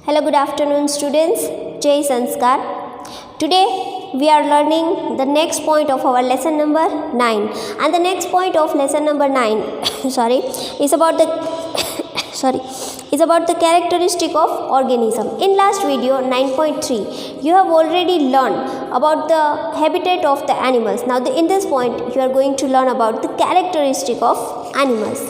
Hello, good afternoon, students. Jai Sanskar. Today we are learning the next point of our lesson number 9, and the next point of lesson number 9 is about the is about the characteristic of organism. In last video 9.3 you have already learned about the habitat of the animals. Now in this point you are going to learn about the characteristic of animals.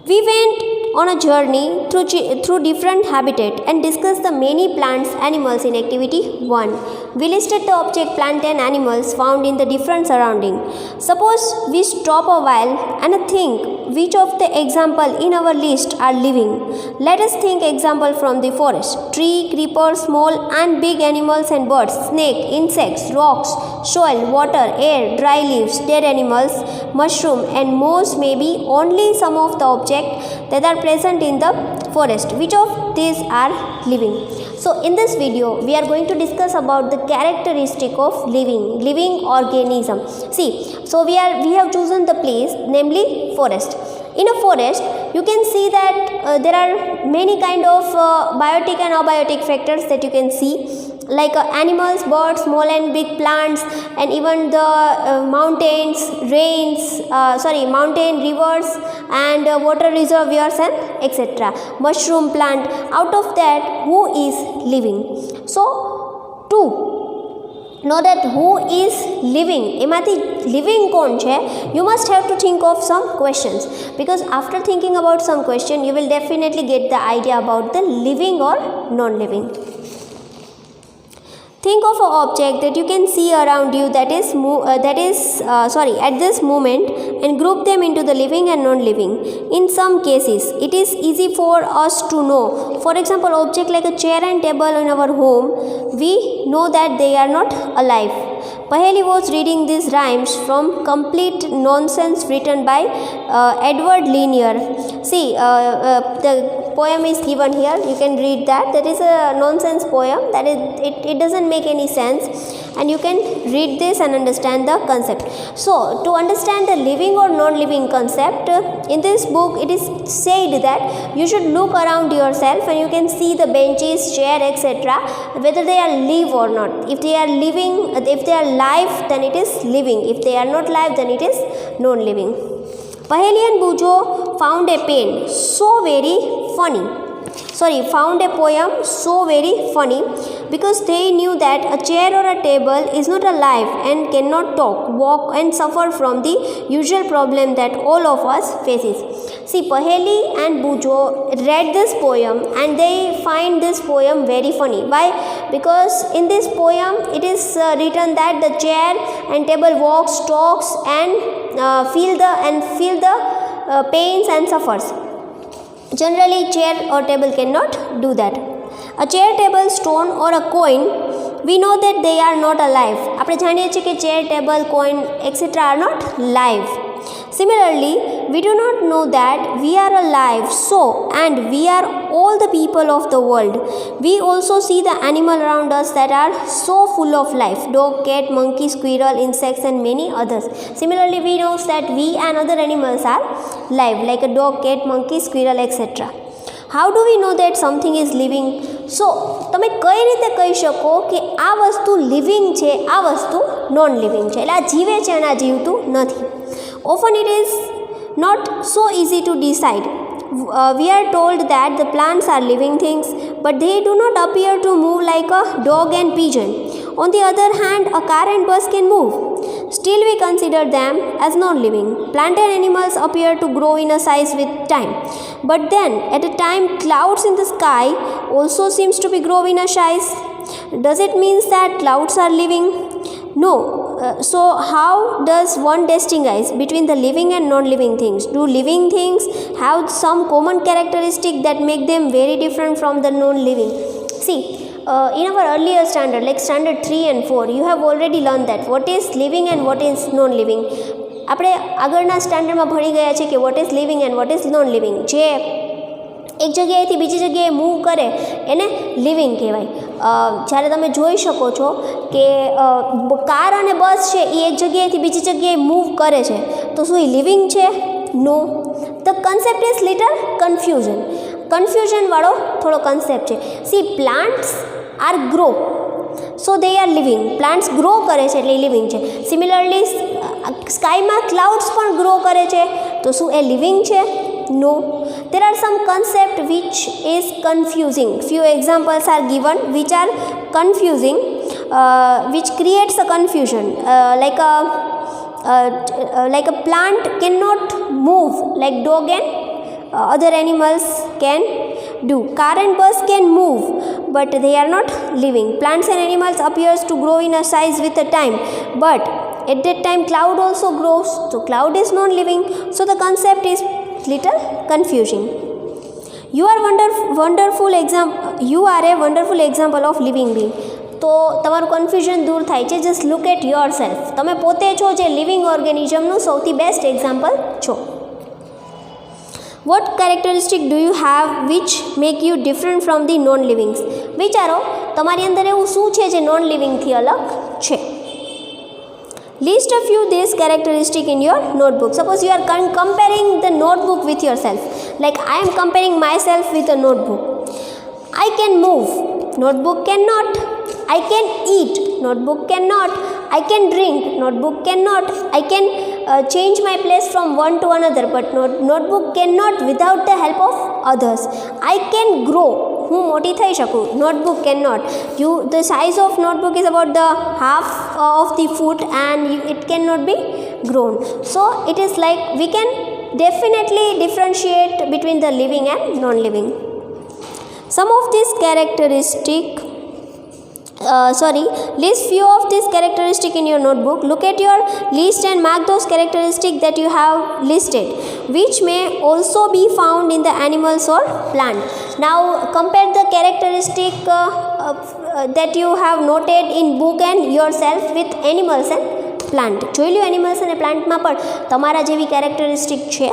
We went on a journey through different habitat and discussed the many plants animals in activity 1. We listed the object, plant and animals found in the different surrounding. Suppose we stop a while and think which of the example in our list are living. Let us think example from the forest. Tree, creeper, small and big animals and birds, snake, insects, rocks, soil, water, air, dry leaves, dead animals, mushroom and moss may be only some of the objects that are present in the forest. Which of these are living? So in this video we are going to discuss about the characteristic of living organism. See, so we have chosen the place, namely forest. In a forest you can see that there are many kind of biotic and abiotic factors that you can see, like animals, birds, small and big plants, and even the mountains, mountain, rivers and water reservoirs and etc. Mushroom plant. Out of that, who is living? So to know that who is living, એમાંથી living કોણ છે, you must have to think of some questions, because after thinking about some question you will definitely get the idea about the living or non-living. Think of an object that you can see around you at this moment and group them into the living and non-living. In some cases, it is easy for us to know. For example, object like a chair and table in our home, we know that they are not alive. Paheli was reading these rhymes from Complete Nonsense written by Edward Lanier. See, the poem is given here. You can read that. That is a nonsense poem. That is, it doesn't make any sense, and you can read this and understand the concept. So, to understand the living or non-living concept, in this book it is said that you should look around yourself and you can see the benches, chair, etc. whether they are live or not. If they are living, if they are live, then it is living. If they are not live, then it is non-living. Paheli and Bujo found a poem so very funny because they knew that a chair or a table is not alive and cannot talk, walk and suffer from the usual problem that all of us faces. See, Paheli and Bujo read this poem and they find this poem very funny. Why? Because in this poem it is written that the chair and table walks, talks and feel the pains and suffers. Generally, chair or table cannot do that. A chair, table, stone or a coin, we know that they are not alive. આપણે જાણીએ છીએ કે chair, table, coin, etc. are not live. Similarly, we do not know that we are alive, and we are all the people of the world. We also see the animal around us that are so full of life: dog, cat, monkey, squirrel, insects and many others. Similarly, we know that we and other animals are live, like a dog, cat, monkey, squirrel, etc. How do we know that something is living? So, તમે કઈ રીતે કહી શકો કે આ વસ્તુ living છે, આ વસ્તુ નોન લિવિંગ છે, એટલે આ જીવે છે અને આ જીવતું નથી? Often it is not so easy to decide. We are told that the plants are living things, but they do not appear to move like a dog and pigeon. On the other hand, a car and bus can move. Still, we consider them as non-living. Plant and animals appear to grow in a size with time. But then, at a time, clouds in the sky also seems to be growing in a size. Does it mean that clouds are living? No. So how does one distinguish between the living and non-living things? Do living things have some common characteristic that make them very different from the non-living? See, in our earlier standard, like standard 3 and 4, you have already learned that what is living and what is non-living. આપણે આગળના સ્ટાન્ડર્ડમાં ભણી ગયા છે કે what is living and what is non-living. જે એક જગ્યાએથી બીજી જગ્યાએ મૂવ કરે એને લિવિંગ કહેવાય. જ્યારે તમે જોઈ શકો છો કે કાર અને બસ છે એ એક જગ્યાએથી બીજી જગ્યાએ મૂવ કરે છે, તો શું એ લિવિંગ છે? No. The concept is little confusion. Confusion વાળો થોડો કન્સેપ્ટ છે. See plants are grow, so they are living. Plants grow કરે છે એટલે લિવિંગ છે. સિમિલરલી સ્કાયમાં ક્લાઉડ્સ પણ ગ્રો કરે છે, તો શું એ લિવિંગ છે? No. There are some concept which is confusing. Few examples are given which are confusing, which creates a confusion. Like a plant cannot move like dog and other animals can do. Car and bus can move, but they are not living. Plants and animals appears to grow in a size with a time, but at that time cloud also grows, so cloud is non-living. So the concept is little confusing. You are a wonderful example of living being. તો તમારું confusion દૂર થાય છે. Just look at yourself. તમે પોતે છો જે living ઓર્ગેનિઝમનું સૌથી બેસ્ટ એક્ઝામ્પલ છો. What characteristic do you have which make you different from the non livings? વિચારો તમારી અંદર એવું શું છે જે નોન લિવિંગથી અલગ છે. List a few these characteristic in your notebook. Suppose you are comparing the notebook with yourself. Like I am comparing myself with a notebook. I can move, notebook cannot. I can eat, notebook cannot. I can drink, notebook cannot. I can change my place from one to another, but notebook cannot without the help of others. I can grow, હું મોટી થઈ શકું, notebook cannot. The size of notebook is about the half of the foot and it cannot be grown. So it is like we can definitely differentiate between the living and non-living. Some of these characteristic list few of these characteristic in your notebook. Look at your list and mark those characteristics that you have listed, which may also be found in the animals or plant. Now compare the characteristic that you have noted in book and yourself with animals and plant. જોઈ લો animals અને પ્લાન્ટમાં પણ તમારા જેવી characteristic છે.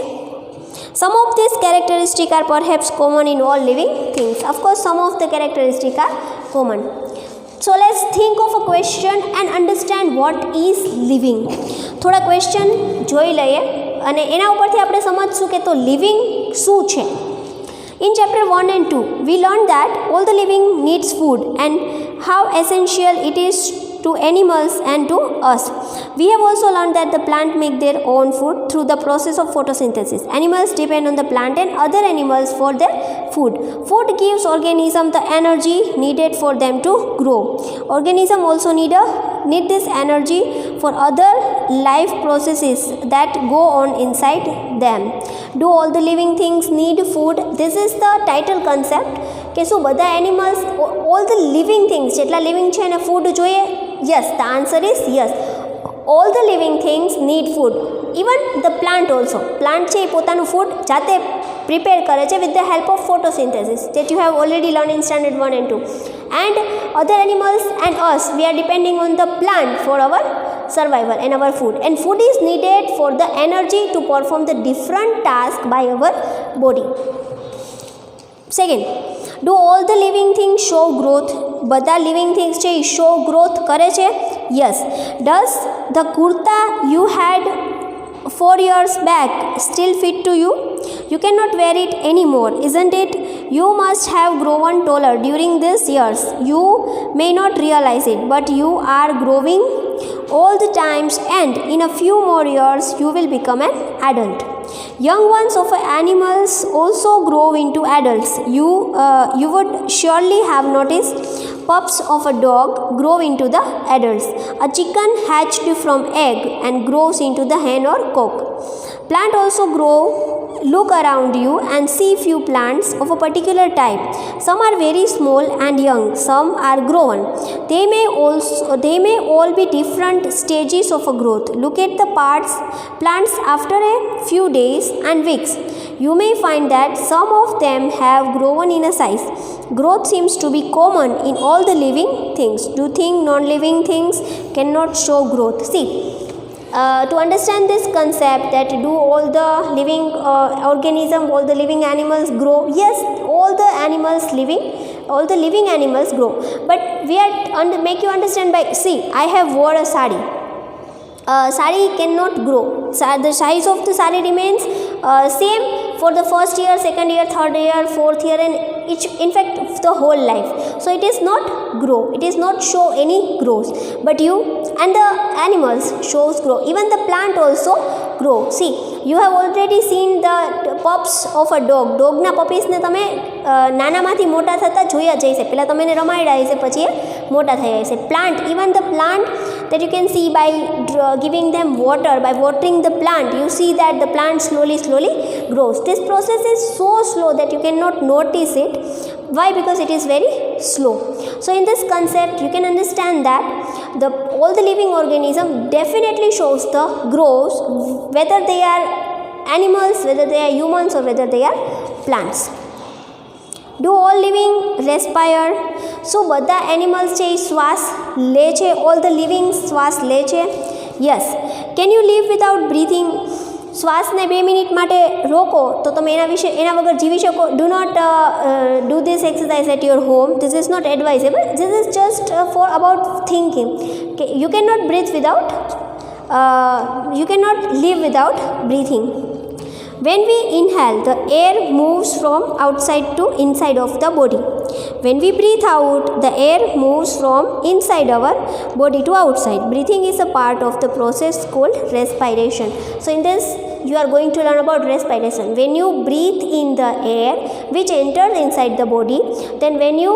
Some of these characteristics are perhaps common in all living things. Of course, some of the characteristics are common. So let's think of a question and understand what is living. થોડા question જોઈ લઈએ અને એના ઉપરથી આપણે સમજશું કે તો living શું છે. In chapter 1 and 2, we learned that all the living needs food and how essential it is to animals and to us. We have also learned that the plant make their own food through the process of photosynthesis. Animals depend on the plant and other animals for their food. Food gives organism the energy needed for them to grow. Organism also need this energy for other life processes that go on inside them. Do all the living things need food? This is the title concept. કે શું બધા animals, all the living things જેટલા living છે એને food જોઈએ? Yes, the answer is yes. All the living things need food. Even the plant also. Plant છે એ પોતાનું ફૂડ જાતે પ્રિપેર કરે છે with the help of photosynthesis, that you have already learn in standard 1 and 2. And other animals and us, we are depending on the plant for our survival and our food. And food is needed for the energy to perform the different tasks by our body. Second, do all the living things show growth? બધા living things છે એ show growth કરે છે? Yes. Does the kurta you had 4 years back still fit to you? You cannot wear it anymore, isn't it? You must have grown taller during these years. You may not realize it, but you are growing all the times, and in a few more years you will become an adult. Young ones of animals also grow into adults. You would surely have noticed pups of a dog grow into the adults. A chicken hatched from egg and grows into the hen or cock. Plant also grow. Look around you and see few plants of a particular type. Some are very small and young, some are grown. They may all be different stages of a growth. Look at the plants after a few days and weeks. You may find that some of them have grown in a size. Growth seems to be common in all the living things. Do you think non-living things cannot show growth? See, to understand this concept that do all the living all the living animals grow? Yes, all the living animals grow, but we are make you understand by, see, I have wore a sari. Sari cannot grow. The size of the sari remains same for the first year, second year, third year, fourth year, and each, in fact, the whole life. So it is not grow, it is not show any growth, but you and the animals shows grow. Even the plant also grow. See, you have already seen the pups of a dog. Dogના પપીસને તમે નાનામાંથી મોટા થતા જોયા જ હશે. પહેલાં તમે એને રમાડ્યા હશે, પછી એ મોટા થયા હશે. Plant, even the plant that you can see by giving them water, by watering the plant, you see that the plant slowly grows. This process is so slow that you cannot notice it. Why? Because it is very slow. So in this concept you can understand that all the living organism definitely shows the growth, whether they are animals, whether they are humans, or whether they are plants. Do all living respire? So બધા animals છે એ શ્વાસ લે છે? All the living શ્વાસ લે છે? Yes. Can you live without breathing? શ્વાસને 2 minute માટે રોકો તો તમે એના વગર જીવી શકો? Do not do this exercise at your home. This is not advisable. This is just for about thinking. Okay. You cannot breathe without you cannot live without breathing. When we inhale, the air moves from outside to inside of the body. When we breathe out, the air moves from inside our body to outside. Breathing is a part of the process called respiration. So in this you are going to learn about respiration. When you breathe in the air which enters inside the body, then when you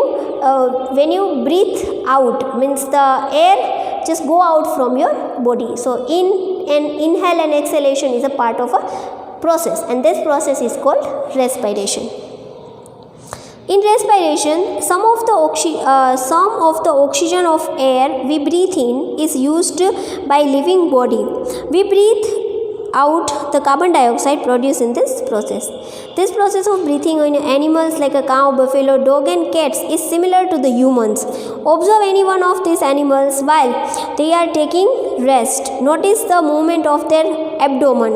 breathe out, means the air just go out from your body. So inhale and exhalation is a part of a process, and this process is called respiration. In respiration, some of the oxygen of air we breathe in is used by living body. We breathe out the carbon dioxide produced in this process. This process of breathing in animals like a cow, buffalo, dog and cats is similar to the humans. Observe any one of these animals while they are taking rest. Notice the movement of their abdomen.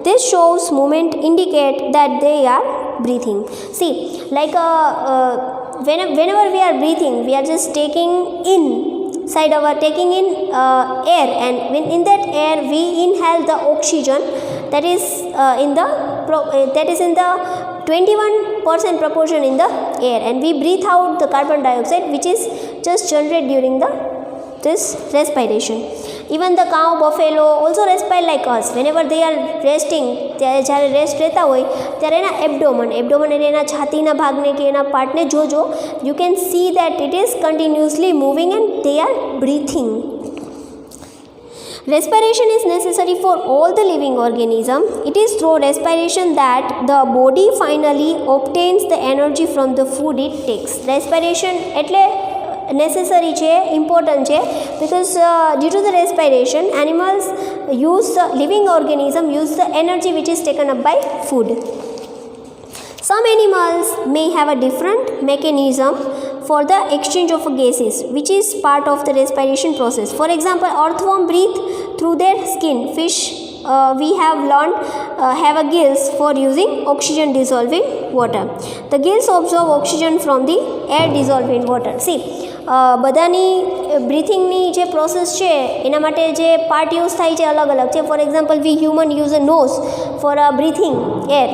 This shows movement indicate that they are breathing. See, like whenever we are breathing, we are just taking in air, and when in that air we inhale the oxygen that is in the 21% proportion in the air, and we breathe out the carbon dioxide which is just generated during this respiration. Even the cow, buffalo also respire like us. Whenever they are resting, જ્યારે rest રહેતા હોય ત્યારે એના abdomen એટલે એના છાતીના ભાગને કે એના પાર્ટને જોજો, you can see that it is continuously moving and they are breathing. Respiration is necessary for all the living organism. It is through respiration that the body finally obtains the energy from the food it takes. Respiration એટલે necessary છે, important છે, because due to the respiration animals living organism use the energy which is taken up by food. Some animals may have a different mechanism for the exchange of gases which is part of the respiration process. For example, earthworm breathe through their skin. Fish we have learned have a gills for using oxygen dissolving water. The gills absorb oxygen from the air dissolved in water. See, બધાની બ્રીથિંગની જે process છે એના માટે જે part use થાય છે અલગ અલગ છે. For example, we human use a nose for breathing air.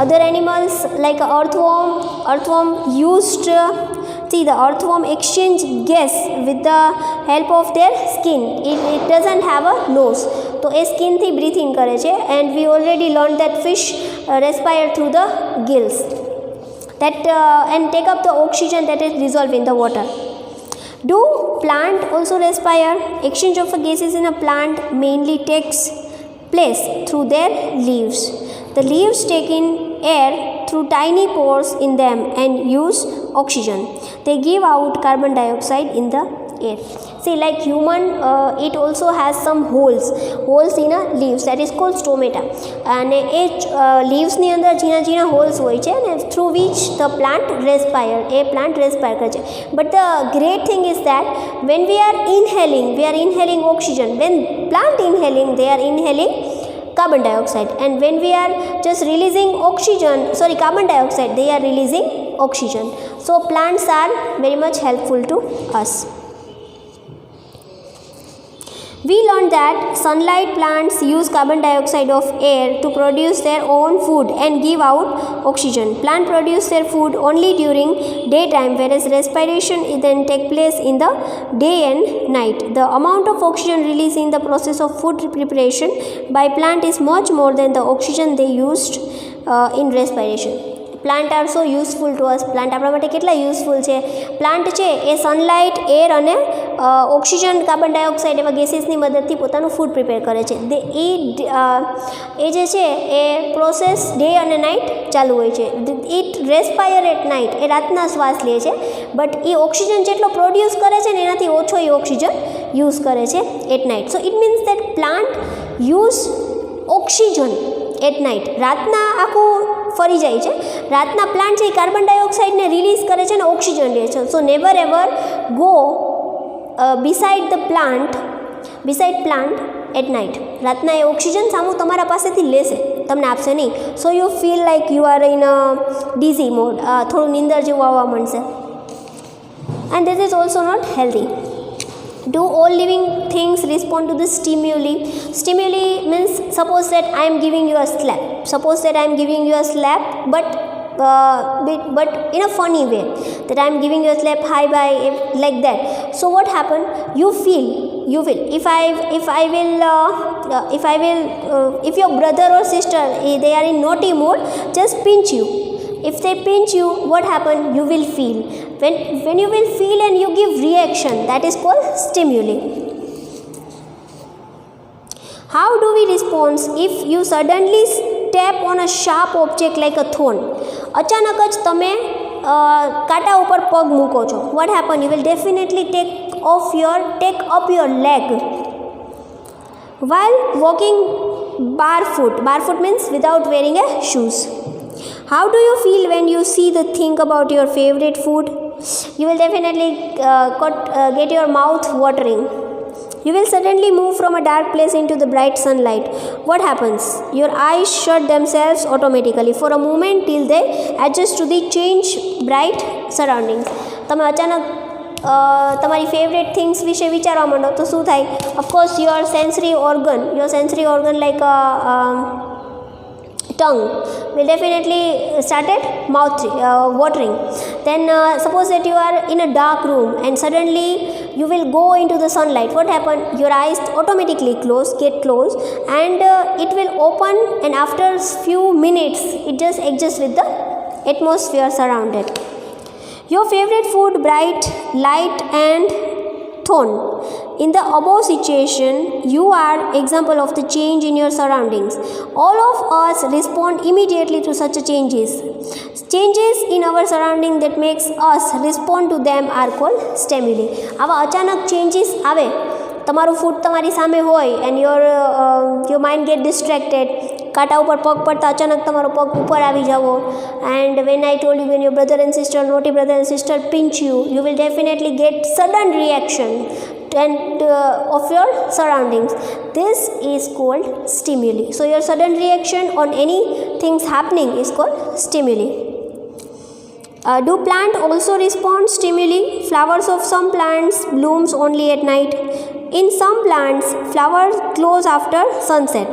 Other animals like earthworm used the earthworm exchange gas with the help of their skin. It doesn't have a nose, તો એ સ્કિનથી breathing કરે છે. And we already learned that fish respire through the gills and take up the oxygen that is dissolved in the water. Do plant also respire? Exchange of gases in a plant mainly takes place through their leaves. The leaves take in air through tiny pores in them and use oxygen. They give out carbon dioxide in the air. See, like human, it also has some holes in a leaves, that is called stomata, and leaves ni andar झीना holes હોય છે, and through which the plant respire કરે છે. But the great thing is that when we are inhaling oxygen. When plant inhaling, they are inhaling carbon dioxide, and when we are just releasing carbon dioxide, they are releasing oxygen. So plants are very much helpful to us. We learned that sunlight plants use carbon dioxide of air to produce their own food and give out oxygen. Plants produce their food only during daytime, whereas respiration then takes place in the day and night. The amount of oxygen released in the process of food preparation by plant is much more than the oxygen they used in respiration. Plant are so useful two us. Plant આપણા માટે કેટલા useful છે. Plant છે એ sunlight, air અને oxygen, carbon dioxide એવા ગેસીસની મદદથી પોતાનું food prepare કરે છે. એ જે છે એ પ્રોસેસ ડે અને નાઇટ ચાલુ હોય છે. ઇટ રેસ્પાયર એટ નાઇટ, એ રાતના શ્વાસ લે છે, બટ એ ઓક્સિજન જેટલો પ્રોડ્યુસ કરે છે ને એનાથી ઓછો એ ઓક્સિજન યુઝ કરે છે at night. So it means that plant use oxygen at night. રાતના આખું ફરી જાય છે. રાતના પ્લાન્ટ છે એ કાર્બન ડાયોક્સાઇડને રિલીઝ કરે છે અને ઓક્સિજન લે છે. So never ever go beside plant at night. રાતના એ ઓક્સિજન સામું તમારા પાસેથી લેશે, તમને આપશે નહીં. So you feel like you are in dizzy mode, થોડું નીંદર જેવું આવવા માંડશે. And this is also not healthy. Do all living things respond to the stimuli? Stimuli means, suppose that I am giving you a slap. Suppose that I am giving you a slap, but in a funny way. That I am giving you a slap, hi bye, like that. So what happen? You will. If your brother or sister they are in naughty mode, just pinch you. If they pinch you, what happen? You will feel. When you will feel and you give reaction, that is called stimuli. How do we respond if you suddenly step on a sharp object like a thorn? અચાનક જ તમે કાંટા ઉપર પગ મૂકો છો. What happen? You will definitely take up your leg. While walking barefoot means without wearing a shoes. How do you feel when you see the thing about your favorite food? You will definitely get your mouth watering. You will suddenly move from a dark place into the bright sunlight. What happens? Your eyes shut themselves automatically for a moment till they adjust to the change bright surroundings. તમે અચાનક તમારી favourite things વિશે વિચારવા માંડો તો શું થાય? Of course your sensory organ like tongue will definitely started mouth watering. Then suppose that you are in a dark room and suddenly you will go into the sunlight. What happen? Your eyes automatically get closed and it will open, and after few minutes it just adjusts with the atmosphere surrounded. Your favorite food, bright, light and thorn. In the above situation, you are example of the change in your surroundings. All of us respond immediately to such changes. Changes in our surrounding that makes us respond to them are called stimuli. આવા અચાનક changes આવે, તમારું food તમારી સામે હોય and your mind get distracted. કાંટા ઉપર પગ પડતા અચાનક તમારો પગ ઉપર આવી જાવો. And when I told you, when your naughty brother and sister pinch you, you will definitely get sudden reaction and of your surroundings. This is called stimuli. So your sudden reaction on any things happening is called stimuli. Do plants also respond stimuli? Flowers of some plants blooms only at night. In some plants, flowers close after sunset.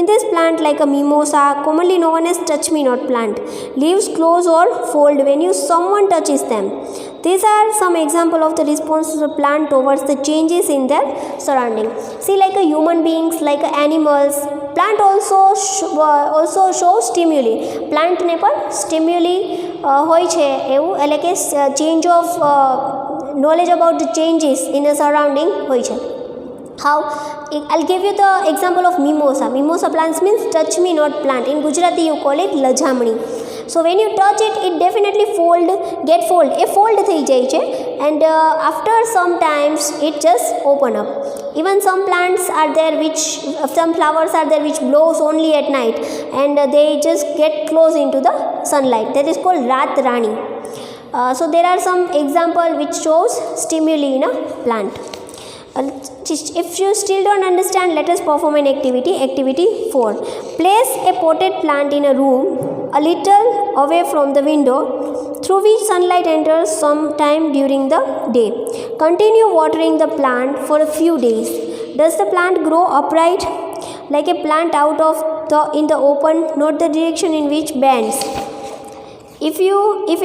In this plant, like a mimosa, commonly known as touch-me-not plant, leaves close or fold when someone touches them. These are some examples of the response of the plant towards the changes in their surrounding. See, like a human beings, like animals, plant also show stimuli. Plant ne par stimuli hoy છે એવું, એટલે કે change of knowledge about the changes in the surrounding hoy છે. How? I'll give you the example of mimosa. Mimosa plants means touch me not plant. In Gujarati you call it lajamni. So when you touch it, it definitely fold. A fold થઈ જાય છે, and after some times it just open up. Even some plants are there some flowers are there which blows only at night, and they just get close into the sunlight. That is called Rat Rani. So there are some example which shows stimuli in a plant. If you still don't understand, let us perform an activity. Activity 4. Place a potted plant in a room a little away from the window through which sunlight enters sometime during the day. Continue watering the plant for a few days. Does the plant grow upright like a plant out of in the open? Note the direction in which bends. If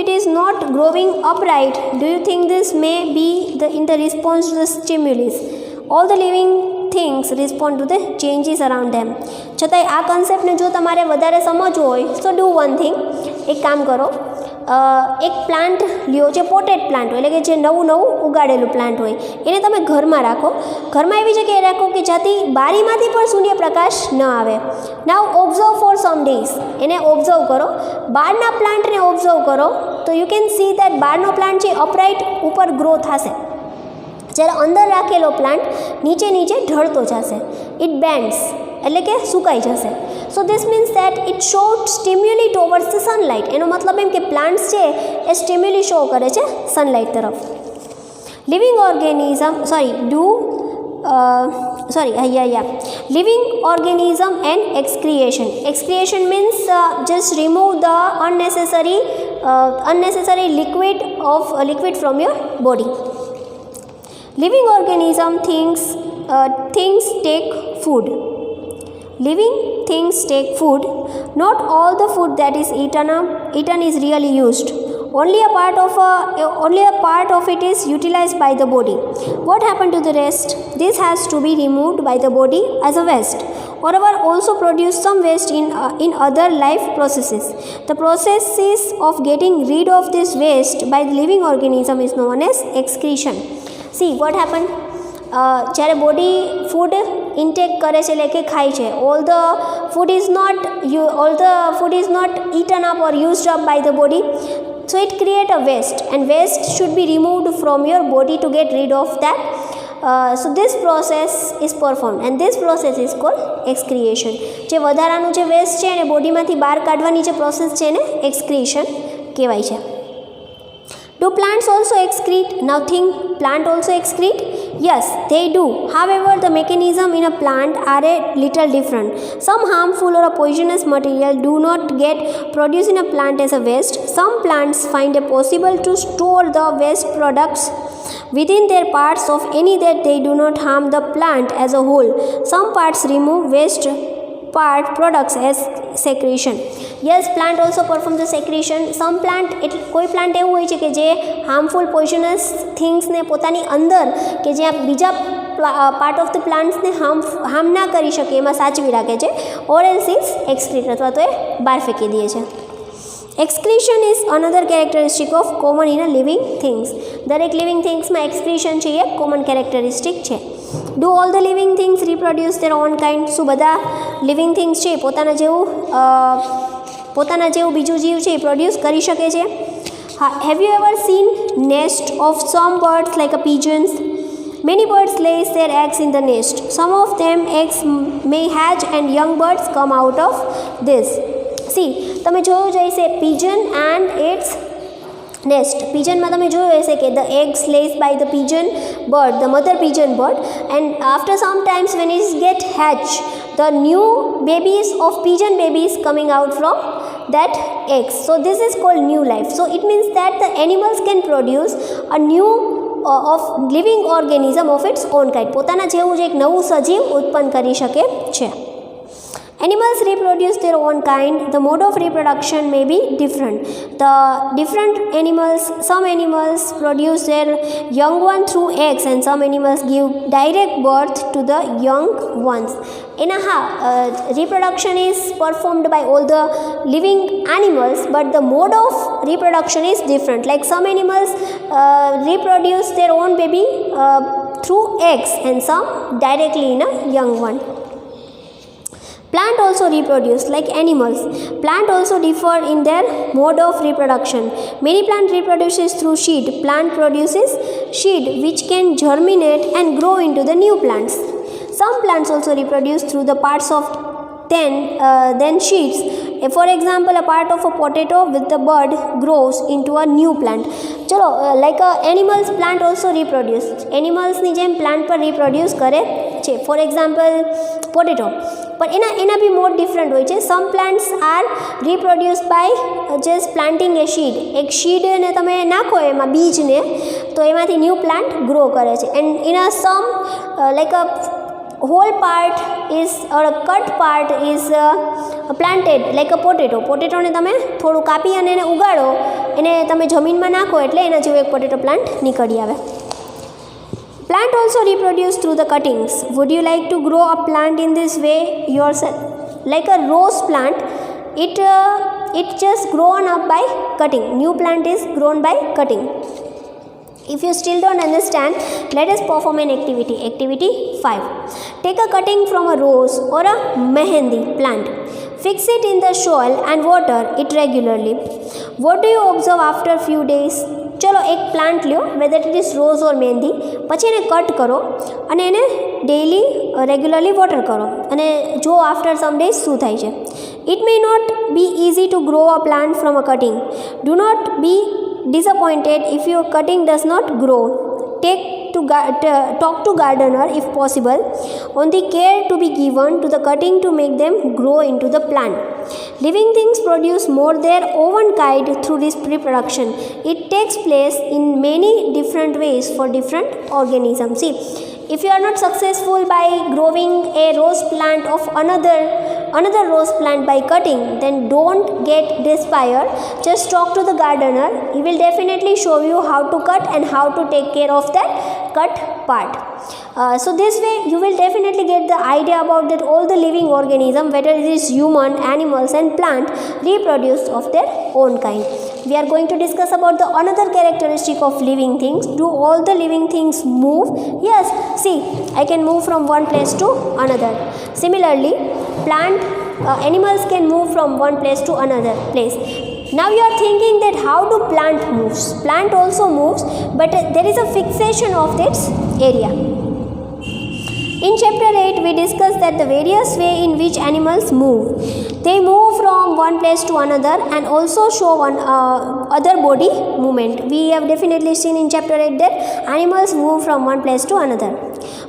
it is not growing upright, do you think this may be in the response to the stimulus? All the living things respond to the changes around them. છતાંય આ કન્સેપ્ટને જો તમારે વધારે સમજવું હોય તો do one thing, એક કામ કરો, એક પ્લાન્ટ લ્યો જે પોટેડ પ્લાન્ટ હોય, એટલે કે જે નવું નવું ઉગાડેલું પ્લાન્ટ હોય, એને તમે ઘરમાં રાખો. ઘરમાં એવી જગ્યાએ રાખો કે જ્યાંથી બારીમાંથી પણ સૂર્યપ્રકાશ ન આવે. નાવ ઓબ્ઝર્વ ફોર સમ ડેઝ, એને ઓબ્ઝર્વ કરો. બહારના પ્લાન્ટને ઓબ્ઝર્વ કરો તો યુ કેન સી દેટ બહારનો પ્લાન્ટ છે અપરાઇટ ઉપર ગ્રો થશે, જ્યારે અંદર રાખેલો પ્લાન્ટ નીચે નીચે ઢળતો જશે. ઇટ બેન્ડ્સ, એટલે કે સુકાઈ જશે. So this means that it show stimuli towards the sunlight. એનો મતલબ એમ કે પ્લાન્ટ્સ છે એ સ્ટિમ્યુલી શો કરે છે સનલાઇટ તરફ. Living organism living organism and excretion. Excretion means just remove the unnecessary liquid from your body. Living organism things take food. Living things take food. Not all the food that is eaten is really used. Only a part of it is utilized by the body. What happened to the rest? This has to be removed by the body as a waste. Moreover, also produce some waste in other life processes. The processes of getting rid of this waste by the living organism is known as excretion. See what happened? જ્યારે body food intake કરે છે, એટલે કે ખાય છે, all the food is not eaten up or used up by the body, so it create a waste, and waste should be removed from your body to get rid of that. So this process is performed, and this process is called excretion. જે વધારાનું જે waste છે એને બોડીમાંથી બહાર કાઢવાની જે process છે એને એક્સક્રીશન કહેવાય છે. Do plants also excrete? Now think, plant also excrete? Yes, they do. However, the mechanism in a plant are a little different. Some harmful or a poisonous material do not get produced in a plant as a waste. Some plants find it possible to store the waste products within their parts of any that they do not harm the plant as a whole. Some parts remove waste products as secretion. Yes, plant also perform the secretion. Some plant, કોઈ plant એવું હોય છે કે જે harmful poisonous થિંગ્સને પોતાની અંદર, કે જ્યાં બીજા પાર્ટ ઓફ ધ પ્લાન્ટ્સને હાર્મ ના કરી શકે એમાં સાચવી રાખે છે, ઓર એલ્સ ઇઝ એક્સક્રીટ, અથવા તો એ બહાર ફેંકી દે છે. Excretion is another characteristic of common in a living things. દરેક લિવિંગ થિંગ્સમાં એક્સક્રીશન છે એ કોમન કેરેક્ટરિસ્ટિક છે. Do all the living things reproduce their own kind? શું બધા લિવિંગ થિંગ્સ છે પોતાના જેવું બીજું જીવ છે એ પ્રોડ્યુસ કરી શકે છે? Have you ever seen nest of some birds like a pigeons? Many birds lays their eggs in the nest. Some of them eggs may hatch and young birds come out of this. See, તમે જોયું જ હશે pigeon and its nest. Pigeonમાં તમે જોયું હશે કે the eggs lays by the pigeon bird, the mother pigeon bird, and after some times when it get hatched, the new babies of pigeon babies coming out from that eggs. So this is called new life. So it means that the animals can produce a new of living organism of its own kind. પોતાના જેવું જ એક નવું સજીવ ઉત્પન્ન કરી શકે છે. Animals reproduce their own kind. The mode of reproduction may be different. Some animals produce their young one through eggs, and some animals give direct birth to the young ones. Reproduction is performed by all the living animals, but the mode of reproduction is different. Like some animals reproduce their own baby through eggs, and some directly in a young one. Plant also reproduce like animals. Plant also differ in their mode of reproduction. Many plant reproduces through seed. Plant produces seed which can germinate and grow into the new plants. Some plants also reproduce through the parts of then seeds. For example, a part of a potato with the bud grows into a new plant. ચલો, like animals plant also reproduce. Animals ની જેમ plant પર reproduce કરે છે. For example, potato. પણ એના બી mode different હોય છે. Some plants are reproduce by just planting a seed. એક સીડને તમે નાખો એમાં બીજને, તો એમાંથી ન્યૂ પ્લાન્ટ ગ્રો કરે છે. And in a some like whole part is or a cut part is planted like a potato. Potato ને તમે થોડું કાપી અને એને ઉગાડો, એને તમે જમીનમાં નાખો એટલે એના જેવો એક પોટેટો પ્લાન્ટ નીકળી આવે. Plant also reproduce through the cuttings. Would you like to grow a plant in this way yourself? Like a rose plant, it just grown up by cutting. New plant is grown by cutting. If you still don't understand, let us perform an activity. Activity 5. Take a cutting from a rose or a mehendi plant. Fix it in the soil and water it regularly. What do you observe after few days? ચલો એક plant લ્યો, weather it is rose ઓર મહેંદી, પછી એને cut કરો અને એને daily regularly water કરો અને જો આફ્ટર સમ ડેઝ શું થાય છે. It may not be easy to grow a plant from a cutting. Do not be disappointed if your cutting does not grow. Talk to gardener if possible on the care to be given to the cutting to make them grow into the plant. Living things produce more their own kind through this reproduction. It takes place in many different ways for different organisms. See, if you are not successful by growing a rose plant of another rose plant by cutting, then don't get despaired. Just talk to the gardener. He will definitely show you how to cut and how to take care of that cut part. So this way you will definitely get the idea about that all the living organism, whether it is human, animals and plant, reproduce of their own kind. We are going to discuss about the another characteristic of living things. Do all the living things move? Yes, see, I can move from one place to another. Similarly, animals can move from one place to another place. Now you are thinking that how do plant moves? Plant also moves, but there is a fixation of its area. In chapter 8, we discussed that the various way in which animals move. They move from one place to another and also show one other body movement. We have definitely seen in chapter 8 that animals move from one place to another.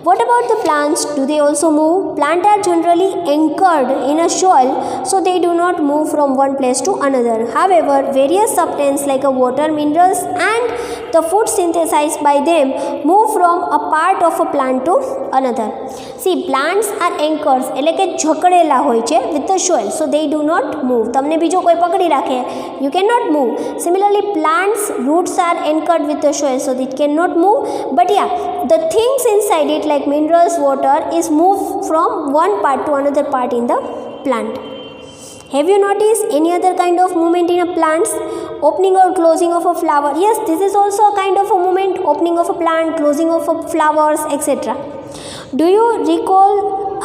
What about the plants? Do they also move? Plants are generally anchored in a soil, so they do not move from one place to another. However, various substances like water, minerals and the food synthesized by them move from a part of a plant to another. See, plants are anchors, એટલે કે જકડેલા હોય છે with the soil, so they do not move. તમને બીજો કોઈ પકડી રાખે, you cannot move. Similarly, plants roots are anchored with the soil, so it cannot move. But yeah, the things inside it like minerals, water is moved from one part to another part in the plant. Have you noticed any other kind of movement in a plants? Opening or closing of a flower. Yes, this is also a kind of a movement. Opening of a plant, closing of a flowers, etc. Do you recall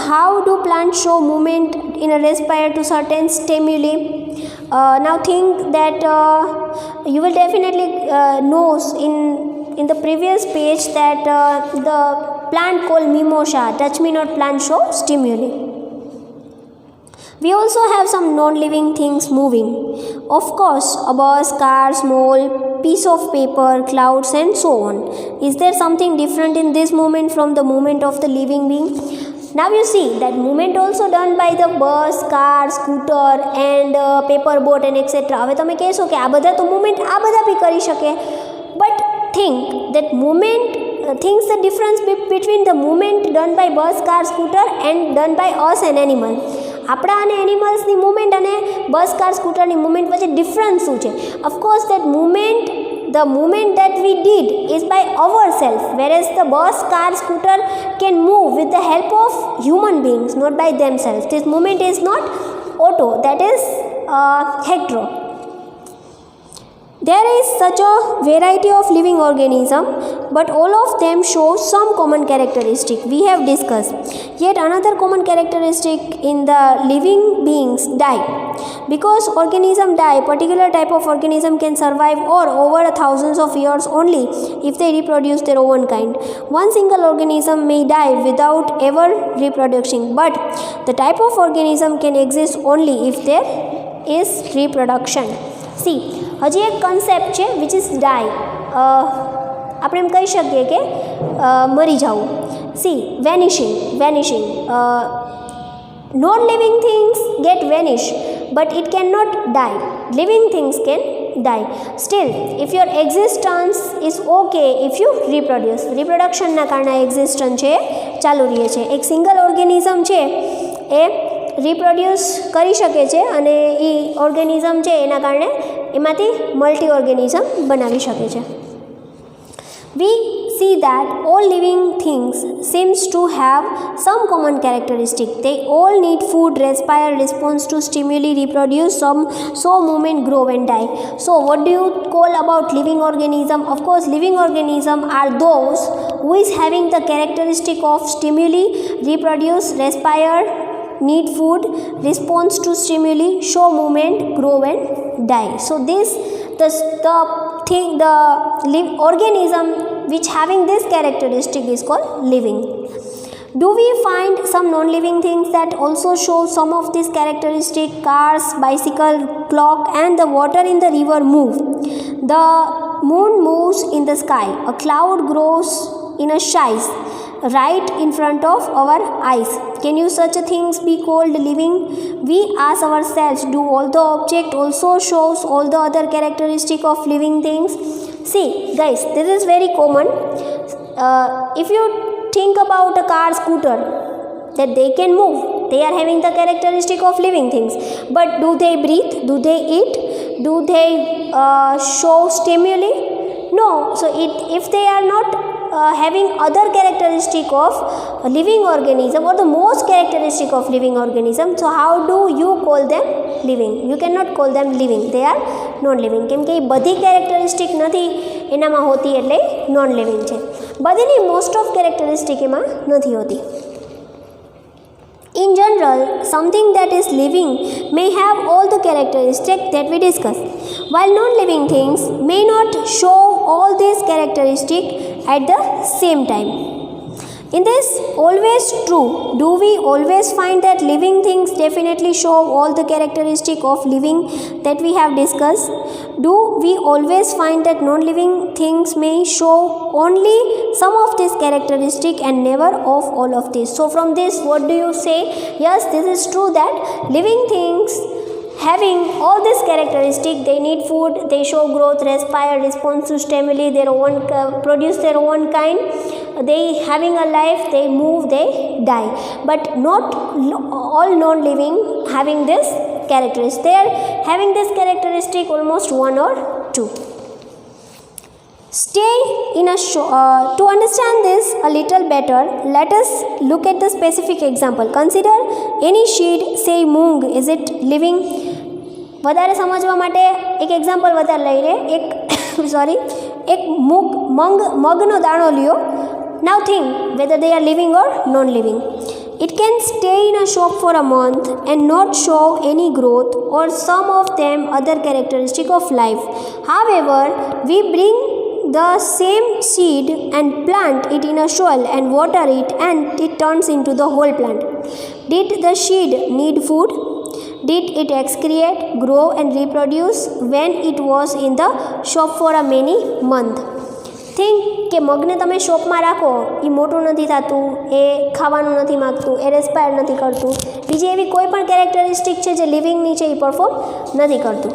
how do plants show movement in a response to certain stimuli? Now think that you will definitely know in the previous page that the plant called mimosa, touch me not plant show stimuli. We also have some non-living things moving. Of course, a bus, car, small piece of paper, clouds and so on. Is there something different in this movement from the movement of the living being? Now you see that movement also done by the bus, car, scooter and paper boat and etc. હવે તમે કહેશો કે આ બધા તો movement આ બધા બી કરી શકે. But think that movement thinks the difference between the movement done by bus, car, scooter and done by us and animal. આપણા અને એનિમલ્સની મૂવમેન્ટ અને બસ કાર સ્કૂટરની મૂવમેન્ટ વચ્ચે ડિફરન્સ શું છે? Of course that movement the movement that we did is by ourselves, whereas the bus, car, scooter can move with the help of human beings, not by themselves. This movement is not auto, that is hetero. There is such a variety of living organisms, but all of them show some common characteristic we have discussed. Yet another common characteristic in the living beings die. Because organisms die, particular type of organism can survive or over thousands of years only if they reproduce their own kind. One single organism may die without ever reproducing, but the type of organism can exist only if there is reproduction. See, હજી એક concept છે which is ડાય. આપણે એમ કહી શકીએ કે મરી જવું. See, vanishing. Non living things get vanish, but it can not die. Living things can die. Still, if your existence is okay if you reproduce, reproduction ના કારણે existence છે ચાલુ રહે છે. એક સિંગલ ઓર્ગેનિઝમ છે એ રિપ્રોડ્યુસ કરી શકે છે અને એ ઓર્ગેનિઝમ છે એના કારણે એમાંથી મલ્ટી ઓર્ગેનિઝમ બનાવી શકે છે. We see that all living things seems to have some common characteristic. They all need food, respire, response to stimuli, reproduce, so movement, grow and die. So what do you call about living organism? Of course, living organism are those who is having the characteristic of stimuli, reproduce, respire, need food, response to stimuli, show movement, grow and die. So this the organism which having this characteristic is called living. Do we find some non-living things that also show some of this characteristic? Cars, bicycle, clock and the water in the river move. The moon moves in the sky. A cloud grows in a skies right in front of our eyes. Can you such a things be called living? We ask ourselves, do all the object also shows all the other characteristic of living things? See guys, this is very common. If you think about a car, scooter, that they can move, they are having the characteristic of living things, but do they breathe? Do they eat? Do they show stimuli? No. So if they are not having other characteristic of a living organism or the most characteristic of living organism, so how do you call them living? You cannot call them living. They are non-living. કેમ કે એ બધી characteristic નથી એનામાં હોતી એટલે non-living છે. બધીની most of characteristic એમાં નથી હોતી. In general, something that is living may have all the characteristics that we discussed, while non-living things may not show all these characteristics at the same time. In this always true, do we always find that living things definitely show all the characteristics of living that we have discussed? Do we always find that non-living things may show only some of these characteristics and never of all of this? So from this, what do you say? Yes, this is true that living things having all these characteristics, they need food, they show growth, respire, response to stimuli, their own produce their own kind, they having a life, they move, they die, but not all non-living having this characteristic. They are having this characteristic almost one or two. Stay in a to understand this a little better, let us look at the specific example. Consider any seed, say moong. Is it living? વધારે સમજવા માટે એક example વધારે લઈ લે. એક મગનો દાણો લ્યો. Now think whether they are living or non-living. It can stay in a shop for a month and not show any growth or some of them other characteristic of life. However, we bring the same seed and plant it in a soil and water it and it turns into the whole plant. Did the seed need food? Did it excrete, grow and reproduce when it was in the shop for a many month? Think કે મગને તમે શોપમાં રાખો, એ મોટું નથી થતું, એ ખાવાનું નથી માગતું, એ રેસ્પાયર નથી કરતું, બીજી એવી કોઈ પણ કેરેક્ટરિસ્ટિક છે જે લિવિંગની છે એ પરફોર્મ નથી કરતું.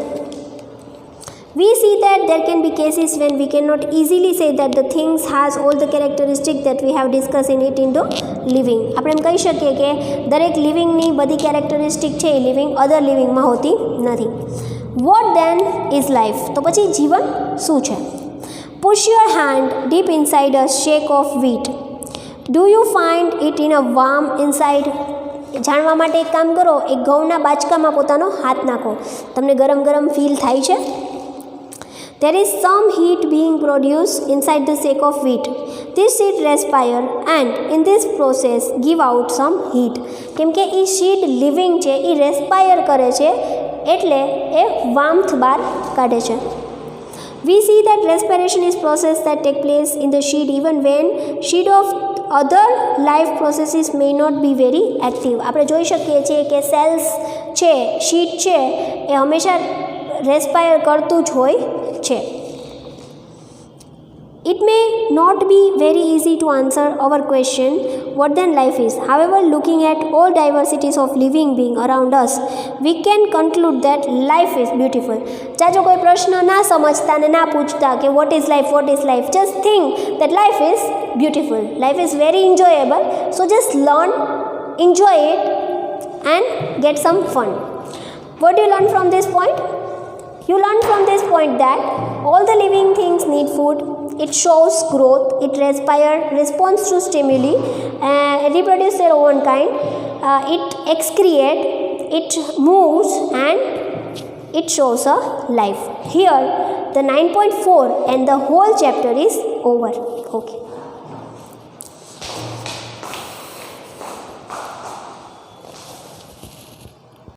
We see that there can be cases when we cannot easily say that the things has all the characteristics that we have discussed in it into living. આપણે એમ કહી શકીએ કે દરેક લિવિંગની બધી કેરેક્ટરિસ્ટિક છે એ લિવિંગ અધર લિવિંગમાં હોતી નથી. What then is life? તો પછી જીવન શું છે? Push your hand deep inside a shake of wheat. Do you find it in a warm inside? જાણવા માટે એક કામ કરો, એક ઘઉંના બાચકામાં પોતાનો હાથ નાખો. તમને ગરમ ગરમ ફીલ થાય છે? There is some heat being produced inside the sack of wheat. This seed respire and in this process give out some heat. કેમ કે એ seed living છે, એ respire કરે છે એટલે એ warmth બહાર કાઢે છે. We see that respiration is process that take place in the seed even when seed of other life processes may not be very active. આપણે જોઈ શકીએ છીએ કે સેલ્સ છે, seed છે, એ હંમેશા રેસ્પાયર કરતું જ હોય છે. It may not be very easy to answer our question what then life is. However, looking at all diversities of living being around us, we can conclude that life is beautiful. चाहे कोई प्रश्न ना समझता ने ना पूछता कि what is life, just think that life is beautiful. Life is very enjoyable. So just learn, enjoy it and get some fun. What do you learn from this point? You learn from this point that all the living things need food. It shows growth, it responds to stimuli, reproduce their own kind, it excrete, it moves and it shows a life. Here the 9.4 and the whole chapter is over. Okay.